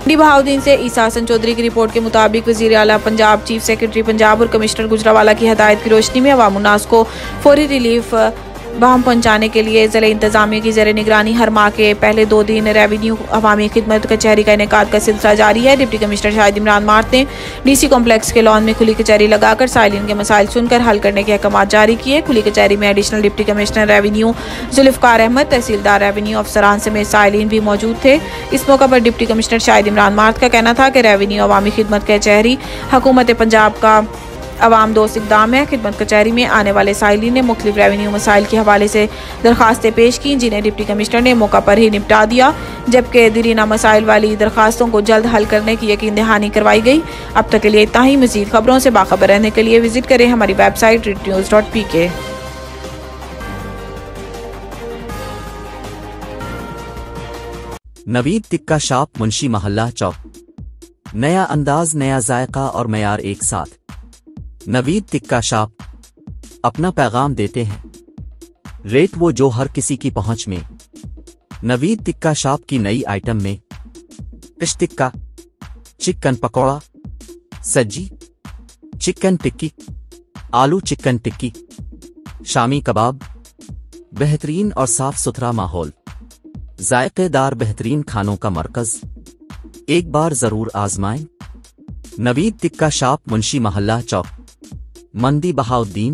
D Bahauddin से ईसा हसन चौधरी की report के मुताबिक वज़ीर आला पंजाब, चीफ सेक्रेटरी पंजाब और कमिश्नर गुजरावाला की हदायत की रोशनी में अवाम उन्नास को फौरी रिलीफ बहम पहुँचाने के लिए ज़िला इंतजामिया की ज़ेर निगरानी हर माह के पहले 2 दिन रेवेन्यू अवामी खिदमत कचहरी का इनेकाद का सिलसिला जारी है। Deputy commissioner Shahid Imran mart ने DC कॉम्प्लेक्स के लॉन में खुली कचहरी लगाकर साइलिन के मसाइल सुनकर हल करने के अहकाम जारी किए। खुली कचहरी में additional deputy commissioner revenue Zulfikar Ahmad, tehsildar revenue अफसरान समेत साइलिन भी मौजूद थे। इस मौका पर डिप्टी कमिश्नर शाहिद इमरान मार्ट का कहना था कि रेवेन्यू अवामी खिदमत कचहरी हुकूमत पंजाब का अवाम दोस्त इक़दाम है। खिदमत कचहरी में आने वाले साइलिन ने मुख्तलिफ रेवेन्यू मसाइल के हवाले से दरखास्तें पेश की, जिन्हें डिप्टी कमिश्नर ने मौका पर ही निपटा दिया, जबकि दरीना मसाइल वाली दरखास्तों को जल्द हल करने की यकीन दहानी करवाई गई। अब तक के लिए इतना ही। मज़ीद खबरों से बाखबर रहने के लिए विजिट करें हमारी website readnews.pk। Naveed tikka shop, Munshi मोहल्ला चौक। नया अंदाज, नया जायका और मयार एक साथ। नवीद टिक्का शॉप अपना पैगाम देते हैं, रेट वो जो हर किसी की पहुंच में। नवीद टिक्का शॉप की नई आइटम में फिश टिक्का, चिकन पकौड़ा, सज्जी, चिकन टिक्की, आलू चिकन टिक्की, शामी कबाब, बेहतरीन और साफ सुथरा माहौल, जायकेदार बेहतरीन खानों का मरकज। एक बार जरूर आजमाएं। नवीद टिक्का शॉप, मुंशी मोहल्ला चौक, मंडी बहाउद्दीन।